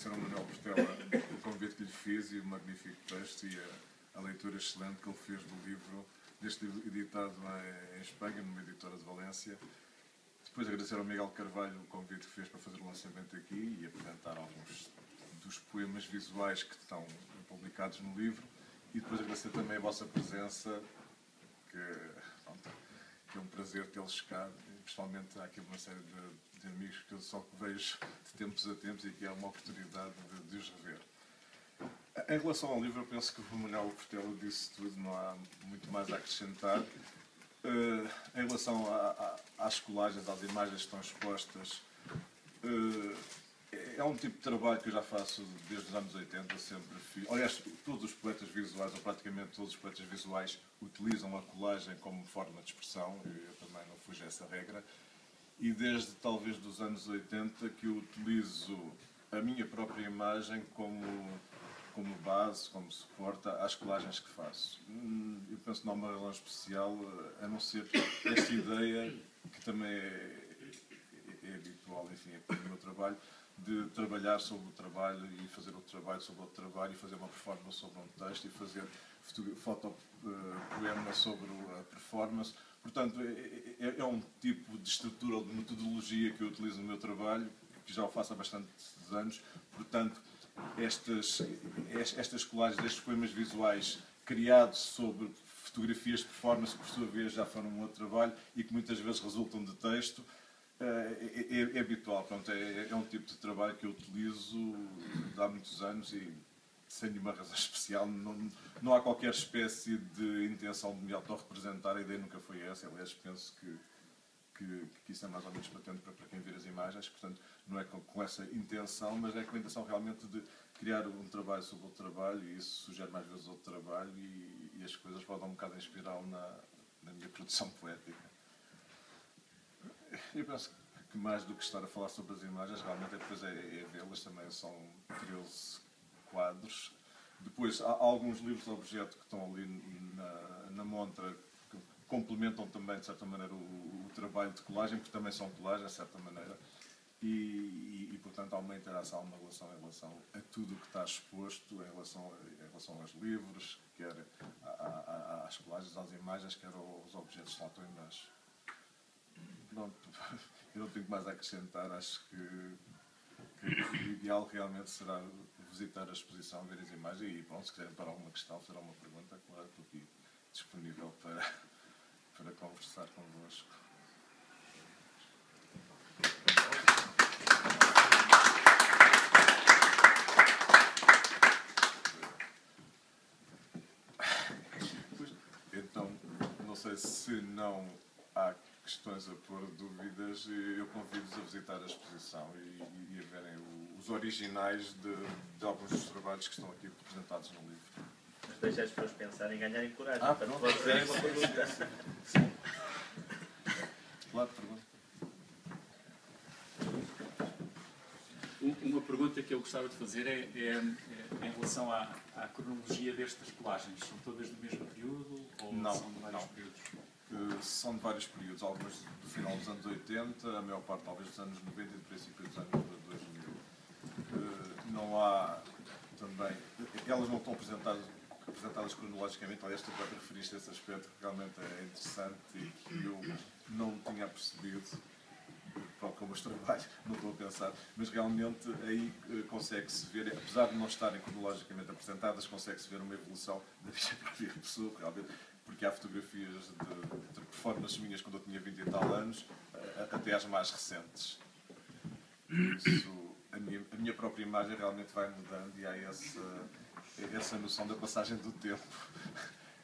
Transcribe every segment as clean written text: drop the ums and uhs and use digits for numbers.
agradecer ao Manuel Portela o convite que lhe fiz e o magnífico texto e a leitura excelente que ele fez do livro, deste livro editado em Espanha, numa editora de Valência. Depois agradecer ao Miguel Carvalho o convite que fez para fazer o lançamento aqui e apresentar alguns dos poemas visuais que estão publicados no livro. E depois agradecer também a vossa presença, que é um prazer tê-los cá. Principalmente há aqui uma série de amigos que eu só vejo de tempos a tempos e que é uma oportunidade de os rever. Em relação ao livro, eu penso que o Manuel Portela disse tudo, não há muito mais a acrescentar. Em relação às colagens, às imagens que estão expostas, é um tipo de trabalho que eu já faço desde os anos 80, sempre fiz. Aliás, todos os poetas visuais, ou praticamente todos os poetas visuais, utilizam a colagem como forma de expressão, eu também não fujo a essa regra, e desde talvez dos anos 80 que eu utilizo a minha própria imagem como base, como suporte às colagens que faço. Eu penso que não há uma razão especial, a não ser esta ideia, que também é habitual, enfim, é o meu trabalho, de trabalhar sobre o trabalho e fazer outro trabalho sobre outro trabalho e fazer uma performance sobre um texto e fazer fotopoema sobre a performance. Portanto, é um tipo de estrutura ou de metodologia que eu utilizo no meu trabalho, que já o faço há bastantes anos. Portanto, estas colagens, estes poemas visuais criados sobre fotografias de performance, que por sua vez já foram um outro trabalho e que muitas vezes resultam de texto, é habitual. Pronto, é um tipo de trabalho que eu utilizo há muitos anos e sem nenhuma razão especial. Não há qualquer espécie de intenção de me autorrepresentar, a ideia nunca foi essa. Aliás, penso que isso é mais ou menos patente para quem vê as imagens. Portanto, não é com essa intenção, mas é com a intenção realmente de criar um trabalho sobre outro trabalho, e isso sugere mais vezes outro trabalho, e as coisas podem um bocado inspirar na minha produção poética. Eu penso que mais do que estar a falar sobre as imagens, realmente depois é vê-las. Também são 13 quadros. Depois há alguns livros de objeto que estão ali na montra, que complementam também, de certa maneira, o trabalho de colagem, porque também são colagens, de certa maneira. E portanto, há uma interação, uma relação em relação a tudo o que está exposto, em relação aos livros, quer às colagens, às imagens, quer aos objetos que lá estão embaixo. Pronto, eu não tenho mais a acrescentar. Acho que o ideal realmente será visitar a exposição, ver as imagens e, pronto, se quiserem parar alguma questão, fazer alguma pergunta, claro, estou aqui disponível para conversar convosco. Então, não sei se não há questões a pôr, dúvidas, eu convido-vos a visitar a exposição e a verem os originais de alguns dos trabalhos que estão aqui representados no livro. Mas deixa as pessoas pensarem e ganharem coragem. Pronto. Pode fazerem uma pergunta. Sim. Claro, pergunta. Uma pergunta que eu gostava de fazer é em relação à cronologia destas colagens. São todas do mesmo período ou Não, são de vários períodos? São de vários períodos, algumas do final dos anos 80, a maior parte talvez dos anos 90 e do princípio dos anos 2000. Não há também... Elas não estão apresentadas cronologicamente. Aliás, tu pode referir-te a esse aspecto que realmente é interessante e que eu não tinha percebido. Pronto, com o meu trabalho, não estou a pensar, mas realmente aí consegue-se ver, apesar de não estarem cronologicamente apresentadas, consegue-se ver uma evolução da minha própria pessoa, realmente, porque há fotografias de performances minhas quando eu tinha 20 e tal anos, até às mais recentes. Isso, a minha própria imagem realmente vai mudando e há essa noção da passagem do tempo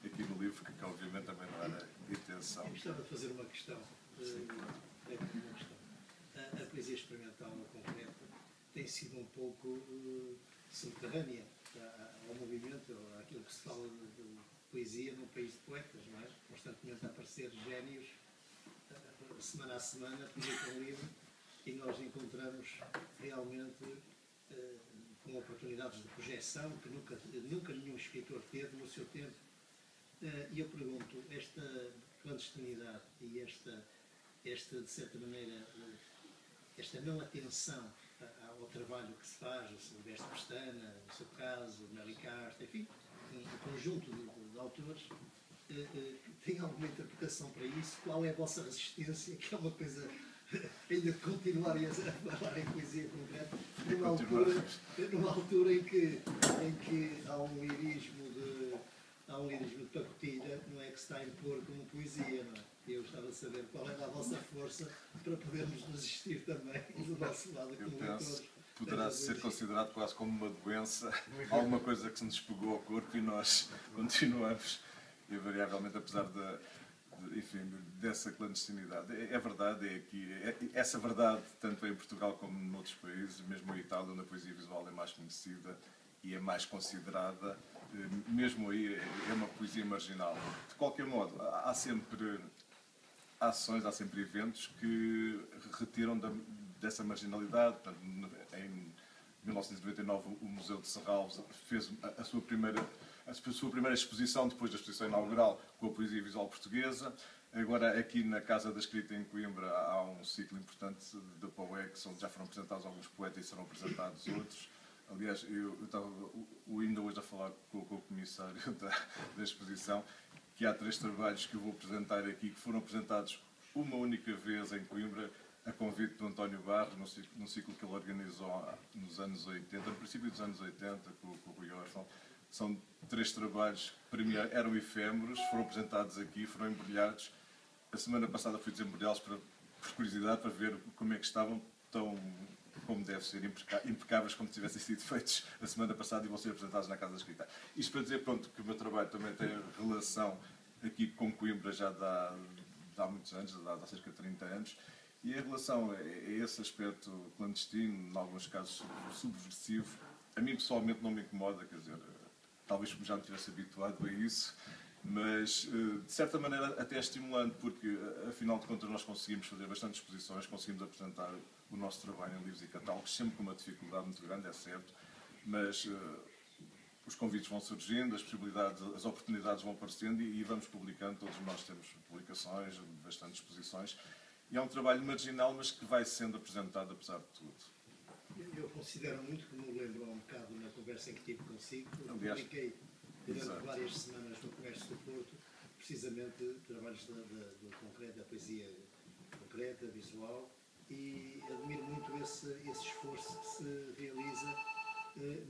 aqui no livro, que obviamente também não era de intenção. Eu gostava de fazer uma questão. Sim, claro. A poesia experimental no concreto tem sido um pouco subterrânea ao movimento, àquilo que se fala de poesia num país de poetas, não é? Constantemente a aparecer génios, semana a semana, publicam um livro e nós encontramos realmente com oportunidades de projeção que nunca nenhum escritor teve no seu tempo. E eu pergunto, esta clandestinidade e esta, de certa maneira, esta não atenção ao trabalho que se faz, o Silvestre Pestana, no seu caso, o Nelly Castro, enfim, um conjunto de autores, tem alguma interpretação para isso? Qual é a vossa resistência? Que é uma coisa, ainda de continuarem a falar em poesia concreta, numa altura em que há um lirismo de pacotilha, não é, que se está a impor como poesia, não é? Eu gostava de saber qual era a vossa força para podermos resistir também do nosso lado como leitores. Poderá ser considerado quase como uma doença, alguma coisa que se nos pegou ao corpo e nós continuamos, invariavelmente, apesar enfim, dessa clandestinidade. É verdade, é aqui. Essa verdade, tanto em Portugal como noutros países, mesmo em Itália, onde a poesia visual é mais conhecida e é mais considerada, mesmo aí é uma poesia marginal. De qualquer modo, há sempre ações, há sempre eventos que retiram dessa marginalidade. Portanto, em 1999, o Museu de Serralves fez a sua primeira exposição, depois da exposição inaugural, com a poesia visual portuguesa. Agora, aqui na Casa da Escrita, em Coimbra, há um ciclo importante da POEX, onde já foram apresentados alguns poetas e serão apresentados outros. Aliás, eu estava ainda hoje a falar com o comissário da exposição, que há 3 trabalhos que eu vou apresentar aqui, que foram apresentados uma única vez em Coimbra, a convite do António Barros, num ciclo que ele organizou nos anos 80, no princípio dos anos 80, com o Rui Orfão. São 3 trabalhos que para mim eram efêmeros, foram apresentados aqui, foram embrulhados. A semana passada fui desembrulhá-los por curiosidade, para ver como é que estavam, tão como deve ser, impecáveis como se tivessem sido feitos a semana passada e vão ser apresentados na Casa da Escrita. Isto para dizer, pronto, que o meu trabalho também tem relação aqui com Coimbra já há muitos anos, há cerca de 30 anos, e em relação a esse aspecto clandestino, em alguns casos subversivo, a mim pessoalmente não me incomoda, quer dizer, talvez já me tivesse habituado a isso, mas de certa maneira até é estimulante, porque afinal de contas nós conseguimos fazer bastantes exposições, conseguimos apresentar o nosso trabalho em livros e catálogos, sempre com uma dificuldade muito grande, é certo, mas os convites vão surgindo, as possibilidades, as oportunidades vão aparecendo e vamos publicando. Todos nós temos publicações, bastantes exposições, e é um trabalho marginal, mas que vai sendo apresentado apesar de tudo. Eu considero muito, como me lembro há um bocado na conversa em que tive consigo, publiquei durante várias semanas no Comércio do Porto, precisamente trabalhos do concreto, da poesia concreta, visual, e admiro muito esse esforço que se realiza,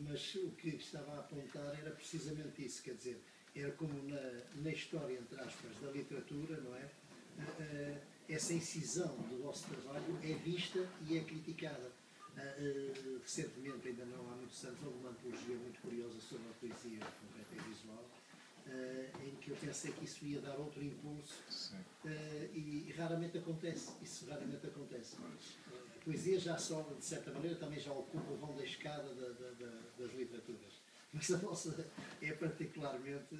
mas o que estava a apontar era precisamente isso, quer dizer, era como na história, entre aspas, da literatura, não é? Essa incisão do vosso trabalho é vista e é criticada. Recentemente, ainda não há muitos anos, houve uma antologia muito curiosa sobre a poesia concreta e visual, em que eu pensei que isso ia dar outro impulso, e raramente acontece. Isso raramente acontece. A poesia já só, de certa maneira, também já ocupa o vão da escada das literaturas. Mas a vossa é particularmente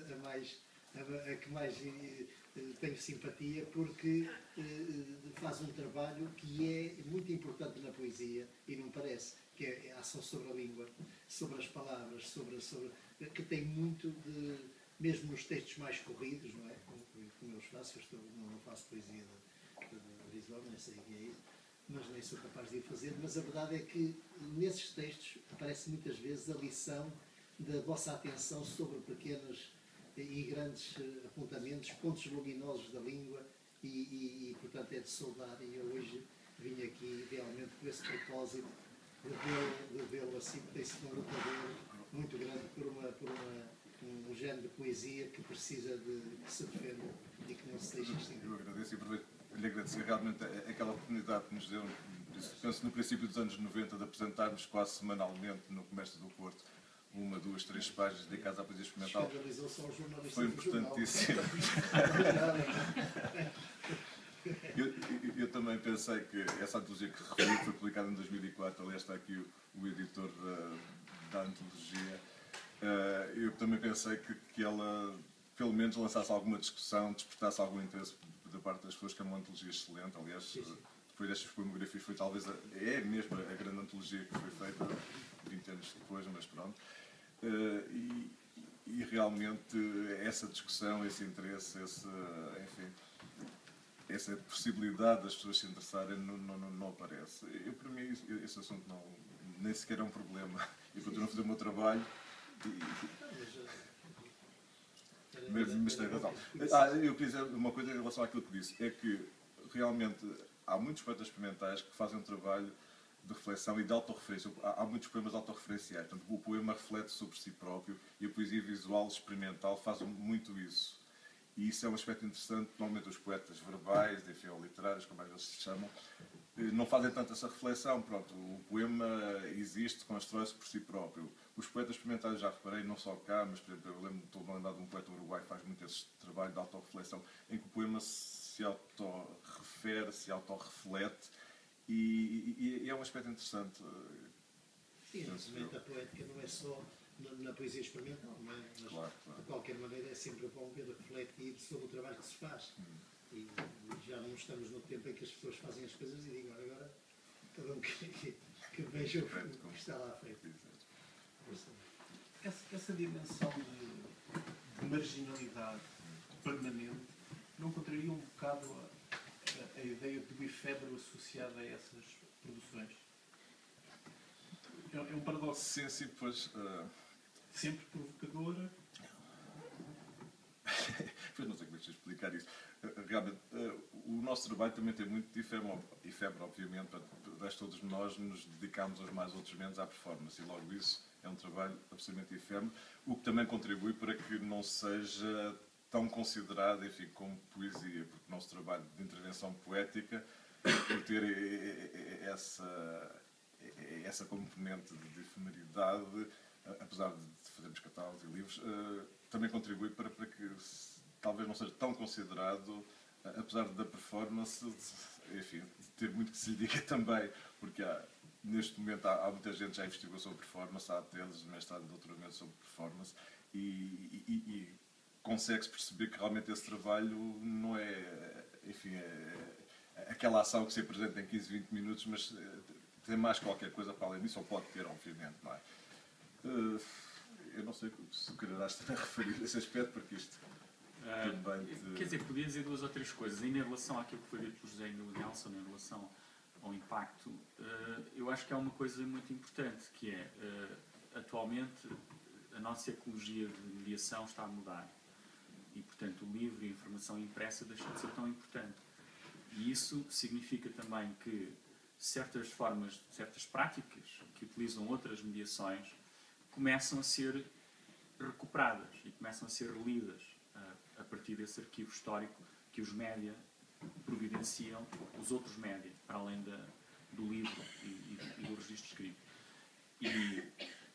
a que mais tenho simpatia, porque faz um trabalho que é muito importante na poesia, e não parece, que é a ação sobre a língua, sobre as palavras, que tem muito de, mesmo nos textos mais corridos, não é? Como eu os faço, não faço poesia visual, nem sei o que é isso, mas nem sou capaz de ir fazer, mas a verdade é que nesses textos aparece muitas vezes a lição da vossa atenção sobre pequenos e grandes apontamentos, pontos luminosos da língua, e portanto é de saudar, e eu hoje vim aqui realmente com esse propósito de vê-lo assim, porque tem sido um lutador muito grande por um género de poesia que precisa de que se defenda e que não se deixe extinguir. Eu agradeço e aproveito para lhe agradecer realmente aquela oportunidade que nos deu, penso no princípio dos anos 90, de apresentarmos quase semanalmente no Comércio do Porto 1, 2, 3 páginas dedicadas à poesia experimental. Foi importantíssimo. Eu também pensei que essa antologia que referi foi publicada em 2004, aliás está aqui o editor da antologia. Eu também pensei que ela, pelo menos, lançasse alguma discussão, despertasse algum interesse da parte das pessoas, que é uma antologia excelente. Aliás, depois destas poemografias foi talvez, é mesmo a grande antologia que foi feita 20 anos depois, mas pronto. E realmente essa discussão, esse interesse, enfim, essa possibilidade das pessoas se interessarem não aparece. Para mim, esse assunto nem sequer é um problema. Eu continuo a fazer o meu trabalho mas tem razão. Eu queria dizer uma coisa em relação àquilo que disse, é que realmente há muitos poetas experimentais que fazem um trabalho de reflexão e de autorreferência. Há muitos poemas autorreferenciais. Portanto, o poema reflete sobre si próprio e a poesia visual experimental faz muito isso. E isso é um aspecto interessante. Normalmente os poetas verbais, enfim, ou literários, como às vezes se chamam, não fazem tanto essa reflexão. Pronto, o poema existe, constrói-se por si próprio. Os poetas experimentais, já reparei, não só cá, mas por exemplo, estou a lembrar de um poeta uruguaio que faz muito esse trabalho de autorreflexão, em que o poema se autorrefere, se autorreflete, e é um aspecto interessante. Sim, a poética não é só na poesia experimental, não é? Mas, claro. de qualquer maneira, é sempre bom ver refletir sobre o trabalho que se faz. E já não estamos no tempo em que as pessoas fazem as coisas e digam, agora, cada um que veja o que está lá à frente. Essa dimensão de marginalidade permanente não contraria um bocado a ideia do efêmero associada a essas produções? É um paradoxo. Sim, pois. Sempre provocadora. Pois não sei como é que explicar isso. Realmente, o nosso trabalho também tem muito de efêmero, obviamente. Para todos nós nos dedicamos aos mais outros menos à performance e logo isso é um trabalho absolutamente efêmero, o que também contribui para que não seja tão considerado, enfim, como poesia, porque o nosso trabalho de intervenção poética, por ter essa componente de efemeridade, apesar de fazermos catálogos e livros, também contribui para que talvez não seja tão considerado, apesar da performance, enfim, de ter muito que se lhe diga também, porque neste momento há muita gente que já investigou sobre performance, há teses de mestrado e doutoramento sobre performance, e consegue-se perceber que realmente esse trabalho não é, enfim, aquela ação que se apresenta em 15, 20 minutos, mas tem mais qualquer coisa para além disso, ou pode ter, obviamente, não é? Eu não sei se quererás também referir esse aspecto, porque isto também Quer dizer, podia dizer duas ou três coisas. Ainda em relação àquilo que foi dito por José Nelson, em relação ao impacto, eu acho que há uma coisa muito importante, que é, atualmente, a nossa ecologia de mediação está a mudar. E, portanto, o livro e a informação impressa deixam de ser tão importante. E isso significa também que certas formas, certas práticas que utilizam outras mediações começam a ser recuperadas e começam a ser relidas a partir desse arquivo histórico que os média providenciam, os outros média, para além do livro e do registro escrito. E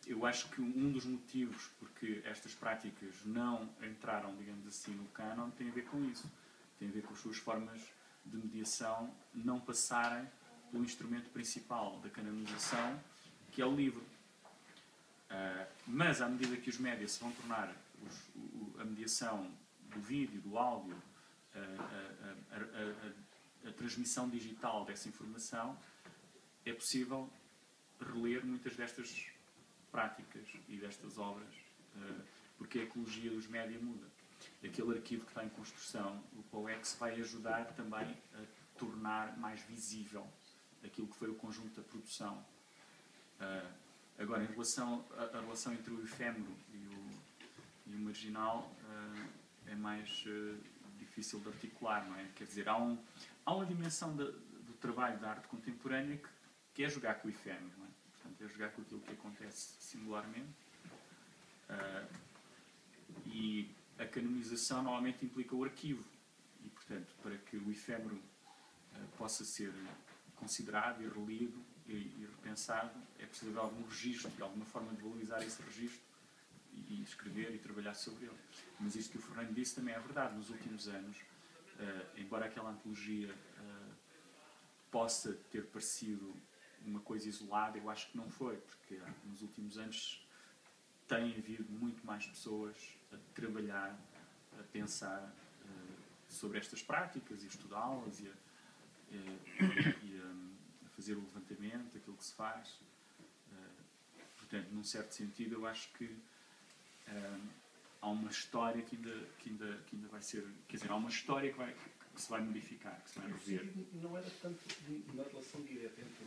eu acho que um dos motivos porque estas práticas não entraram, digamos assim, no cânon tem a ver com isso. Tem a ver com as suas formas de mediação não passarem pelo instrumento principal da canonização, que é o livro. Mas, à medida que os médias se vão tornar a mediação do vídeo, do áudio, a transmissão digital dessa informação, é possível reler muitas destas práticas e destas obras, porque a ecologia dos média muda. Aquele arquivo que está em construção, o POEX, vai ajudar também a tornar mais visível aquilo que foi o conjunto da produção. Agora, em relação à relação entre o efêmero e o marginal, é mais difícil de articular, não é? Quer dizer, há uma dimensão do trabalho da arte contemporânea que é jogar com o efêmero, não é? Portanto, é jogar com aquilo que acontece singularmente. E a canonização normalmente implica o arquivo. E, portanto, para que o efêmero possa ser considerado e relido e repensado, é preciso haver algum registro, de alguma forma de valorizar esse registro e escrever e trabalhar sobre ele. Mas isto que o Fernando disse também é verdade. Nos últimos anos, embora aquela antologia possa ter parecido uma coisa isolada, eu acho que não foi, porque nos últimos anos tem havido muito mais pessoas a trabalhar, a pensar sobre estas práticas e estudá-las e a fazer o levantamento daquilo que se faz. Portanto, num certo sentido, eu acho que há uma história que ainda vai ser... Quer dizer, há uma história que que se vai modificar, que se vai rever. Não era tanto na relação direta entre